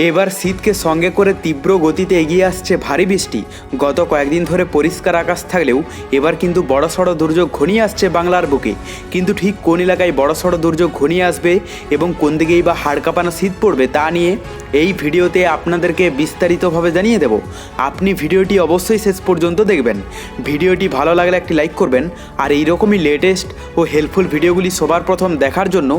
এবার শীতকে সঙ্গে করে তীব্র গতিতে এগিয়ে আসছে ভারী বৃষ্টি। গত কয়েকদিন ধরে পরিষ্কার আকাশ থাকলেও এবার কিন্তু বড়সড় দুর্যোগ ঘনিয়ে আসছে বাংলার বুকে। কিন্তু ঠিক কোন এলাকায় বড়সড় দুর্যোগ ঘনিয়ে আসবে এবং কোন দিকেই বা হাড় কাঁপানো শীত পড়বে তা নিয়ে এই ভিডিওতে আপনাদেরকে বিস্তারিতভাবে জানিয়ে দেব। আপনি ভিডিওটি অবশ্যই শেষ পর্যন্ত দেখবেন। ভিডিওটি ভালো লাগলে একটি লাইক করবেন, আর এইরকমই লেটেস্ট ও হেল্পফুল ভিডিওগুলি সবার প্রথম দেখার জন্য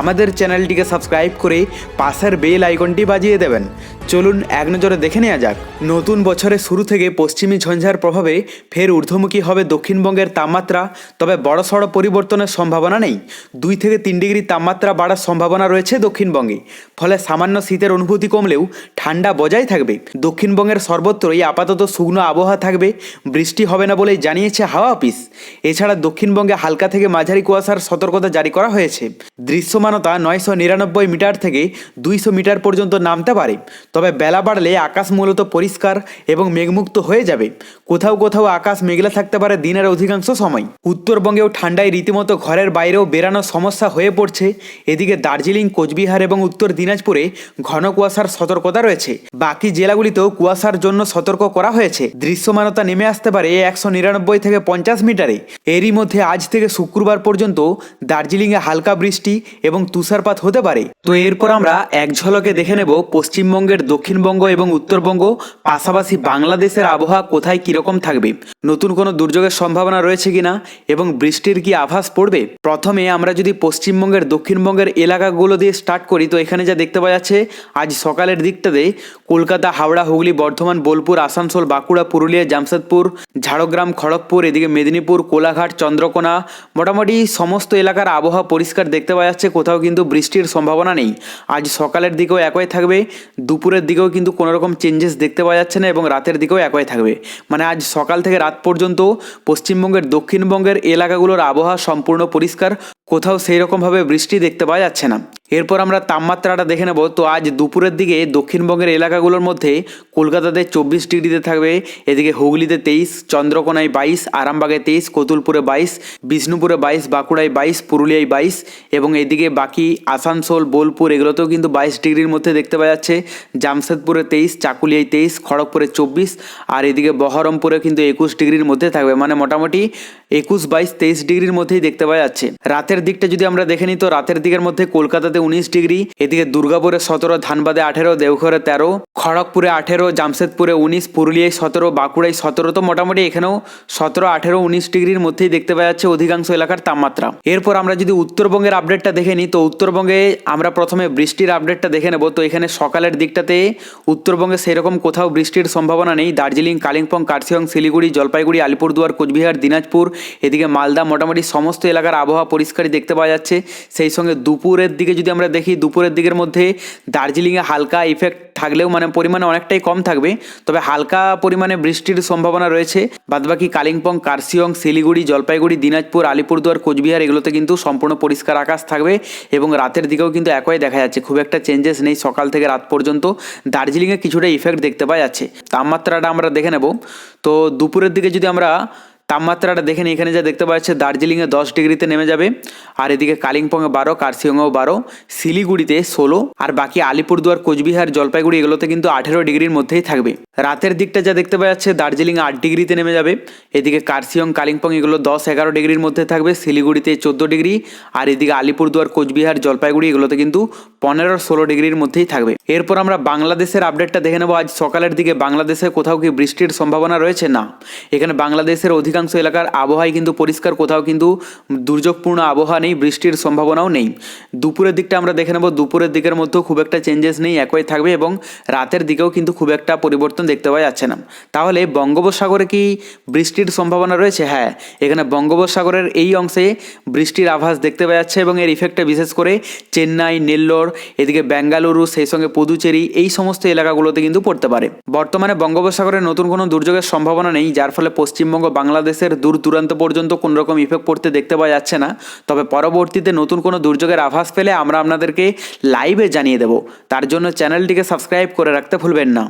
আমাদের চ্যানেলটিকে সাবস্ক্রাইব করে পাশের বেল আইকনটি বাজিয়ে দেবেন। চলুন এক নজরে দেখে নেওয়া যাক। নতুন বছরের শুরু থেকে পশ্চিমী ঝঞ্ঝার প্রভাবে ফের ঊর্ধ্বমুখী হবে দক্ষিণবঙ্গের তাপমাত্রা, তবে বড়সড় পরিবর্তনের সম্ভাবনা নেই। 2 থেকে 3 ডিগ্রি তাপমাত্রা বাড়ার সম্ভাবনা রয়েছে দক্ষিণবঙ্গে। ফলে সামান্য শীতের অনুভূতি কমলেও ঠান্ডা বজায় থাকবে। দক্ষিণবঙ্গের সর্বত্রই আপাতত শুকনো আবহাওয়া থাকবে, বৃষ্টি হবে না বলেই জানিয়েছে হাওয়া অফিস। এছাড়া দক্ষিণবঙ্গে হালকা থেকে মাঝারি কুয়াশার সতর্কতা জারি করা হয়েছে। দৃশ্যমানতা 999 মিটার থেকে 200 মিটার পর্যন্ত নামতে পারে। তবে বেলা বাড়লে আকাশ মূলত পরিষ্কার এবং মেঘমুক্ত হয়ে যাবে। কোথাও কোথাও আকাশ মেঘলা থাকতে পারে দিনের অধিকাংশ সময়। উত্তরবঙ্গেও ঠান্ডায় রীতিমতো ঘরের বাইরেও বেরানোর সমস্যা হয়ে পড়ছে। এদিকে দার্জিলিং, কোচবিহার এবং উত্তর দিনাজপুরে ঘন কুয়াশার সতর্কতা রয়েছে। বাকি জেলাগুলিতেও কুয়াশার জন্য সতর্ক করা হয়েছে। দৃশ্যমানতা নেমে আসতে পারে 199 থেকে 50 মিটারে। এরই মধ্যে আজ থেকে শুক্রবার পর্যন্ত দার্জিলিংয়ে হালকা বৃষ্টি এবং তুষারপাত হতে পারে। তো এরপর আমরা এক ঝলকে দেখে নেব পশ্চিমবঙ্গের দক্ষিণবঙ্গ এবং উত্তরবঙ্গ, পাশাপাশি বাংলাদেশের আবহাওয়া কোথায় কিরকম থাকবে, নতুন কোনো দুর্যোগের সম্ভাবনা রয়েছে কিনা এবং বৃষ্টির কি আভাস পড়বে। প্রথমে আমরা যদি পশ্চিমবঙ্গের দক্ষিণবঙ্গের এলাকাগুলো দিয়ে স্টার্ট করি, তো এখানে যা দেখতে পাওয়া যাচ্ছে আজ সকালের দিকটাতে কলকাতা, হাওড়া, হুগলি, বর্ধমান, বোলপুর, আসানসোল, বাঁকুড়া, পুরুলিয়া, জামশেদপুর, ঝাড়গ্রাম, খড়গপুর, এদিকে মেদিনীপুর, কোলাঘাট, চন্দ্রকোনা, মোটামুটি সমস্ত এলাকার আবহাওয়া পরিষ্কার দেখতে পাওয়া যাচ্ছে। কোথাও কিন্তু বৃষ্টির সম্ভাবনা নেই। আজ সকালের দিকেও একই থাকবে, দুপুরের দিকেও কিন্তু কোনো রকম চেঞ্জেস দেখতে পাওয়া যাচ্ছে না, এবং রাতের দিকেও একই থাকবে। মানে আজ সকাল থেকে রাত পর্যন্ত পশ্চিমবঙ্গের দক্ষিণবঙ্গের এলাকাগুলোর আবহাওয়া সম্পূর্ণ পরিষ্কার, কোথাও সেই রকমভাবে বৃষ্টি দেখতে পাওয়া যাচ্ছে না। এরপর আমরা তাপমাত্রাটা দেখে নেব। তো আজ দুপুরের দিকে দক্ষিণবঙ্গের এলাকাগুলোর মধ্যে কলকাতাতে 24 ডিগ্রিতে থাকবে, এদিকে হুগলিতে 23, চন্দ্রকোনায় 22, আরামবাগে 23, কতুলপুরে 22, বিষ্ণুপুরে 22, বাঁকুড়ায় 22, পুরুলিয়ায় 22, এবং এদিকে বাকি আসানসোল, বোলপুর এগুলোতেও কিন্তু 22 ডিগ্রির মধ্যে দেখতে পাওয়া যাচ্ছে। জামশেদপুরে 23, চাকুলিয়ায় 23, খড়গপুরে 24, আর এদিকে বহরমপুরে কিন্তু 21 ডিগ্রির মধ্যে থাকবে। মানে মোটামুটি 21, 22, 23 ডিগ্রির মধ্যেই দেখতে পাওয়া যাচ্ছে। রাতের দিকটা যদি আমরা দেখে নিই, তো রাতের দিকের মধ্যে কলকাতাতে 19 ডিগ্রি, এদিকে দুর্গাপুরে 17, ধানবাদে 18, দেওঘরে 13, খড়গপুরে 18, জামশেদপুরে 19, পুরুলিয়ায় 17, বাঁকুড়ায় 17, তো মোটামুটি এখানেও 17, 18, 19 ডিগ্রির মধ্যেই দেখতে পাওয়া যাচ্ছে অধিকাংশ এলাকার তাপমাত্রা। এরপর আমরা যদি উত্তরবঙ্গের আপডেটটা দেখে নিই, তো উত্তরবঙ্গে আমরা প্রথমে বৃষ্টির আপডেটটা দেখে নেব। তো এখানে সকালের দিকটাতে উত্তরবঙ্গে সেরকম কোথাও বৃষ্টির সম্ভাবনা নেই। দার্জিলিং, কালিম্পং, কার্শিয়ং, শিলিগুড়ি, জলপাইগুড়ি, আলিপুরদুয়ার, কোচবিহার, দিনাজপুর, এদিকে মালদা, মোটামুটি সমস্ত এলাকার আবহাওয়া পরিষ্কারই দেখতে পাওয়া যাচ্ছে। সেই সঙ্গে দুপুরের দিকে যদি আমরা দেখি, দুপুরের দিকের মধ্যে দার্জিলিংয়ে হালকা ইফেক্ট থাকলেও মানে পরিমাণে অনেকটাই কম থাকবে, তবে হালকা পরিমাণে বৃষ্টির সম্ভাবনা রয়েছে। বাদবাকি কালিম্পং, কার্শিয়ং, শিলিগুড়ি, জলপাইগুড়ি, দিনাজপুর, আলিপুরদুয়ার, কোচবিহার এগুলোতে কিন্তু সম্পূর্ণ পরিষ্কার আকাশ থাকবে, এবং রাতের দিকেও কিন্তু একই দেখা যাচ্ছে, খুব একটা চেঞ্জেস নেই সকাল থেকে রাত পর্যন্ত। দার্জিলিংয়ে কিছুটা ইফেক্ট দেখতে পাওয়া যাচ্ছে। তাপমাত্রাটা আমরা দেখে নেব। তো দুপুরের দিকে যদি আমরা তাপমাত্রাটা দেখে নিই, এখানে যা দেখতে পাওয়া যাচ্ছে দার্জিলিংয়ে 10 ডিগ্রিতে নেমে যাবে, আর এদিকে কালিম্পংয়ে 12, কার্শিয়ংয়েও 12, শিলিগুড়িতে 16, আর বাকি আলিপুরদুয়ার, কোচবিহার, জলপাইগুড়ি এগুলোতে কিন্তু 18 ডিগ্রির মধ্যেই থাকবে। রাতের দিকটা যা দেখতে পাওয়া যাচ্ছে দার্জিলিং 8 ডিগ্রিতে নেমে যাবে, এদিকে কার্শিয়ং, কালিম্পং এগুলো 10, 11 ডিগ্রির মধ্যে থাকবে, শিলিগুড়িতে 14 ডিগ্রি, আর এদিকে আলিপুরদুয়ার, কোচবিহার, জলপাইগুড়ি এগুলোতে কিন্তু 15, 16 ডিগ্রির মধ্যেই থাকবে। এরপর আমরা বাংলাদেশের আপডেটটা দেখে নেব। আজ সকালের দিকে বাংলাদেশে কোথাও কি বৃষ্টির সম্ভাবনা রয়েছে? না, এখানে বাংলাদেশের অধিকাংশ এলাকার আবহাওয়াই কিন্তু পরিষ্কার, কোথাও কিন্তু দুর্যোগপূর্ণ আবহাওয়া নেই, বৃষ্টির সম্ভাবনাও নেই। দুপুরের দিকটা আমরা দেখে নেব। দুপুরের দিকের মধ্যেও খুব একটা চেঞ্জেস নেই, একই থাকবে, এবং রাতের দিকেও কিন্তু খুব একটা পরিবর্তন দেখতে পাওয়া যাচ্ছে না। তাহলে বঙ্গোপসাগরে কি বৃষ্টির সম্ভাবনা রয়েছে? হ্যাঁ, এখানে বঙ্গোপসাগরের এই অংশে বৃষ্টির আভাস দেখতে পাওয়া যাচ্ছে, এবং এর ইফেক্টটা বিশেষ করে চেন্নাই, নেল্লোর, এদিকে বেঙ্গালুরু, সেই সঙ্গে পুদুচেরি এই সমস্ত এলাকাগুলোতে কিন্তু পড়তে পারে। বর্তমানে বঙ্গোপসাগরে নতুন কোনো দুর্যোগের সম্ভাবনা নেই, যার ফলে পশ্চিমবঙ্গ, বাংলাদেশের দূর দূরান্ত পর্যন্ত কোনো রকম ইফেক্ট পড়তে দেখতে পাওয়া যাচ্ছে না। তবে পরবর্তীতে নতুন কোনো দুর্যোগের আভাস পেলে আমরা আপনাদেরকে লাইভে জানিয়ে দেব। তার জন্য চ্যানেলটিকে সাবস্ক্রাইব করে রাখতে ভুলবেন না।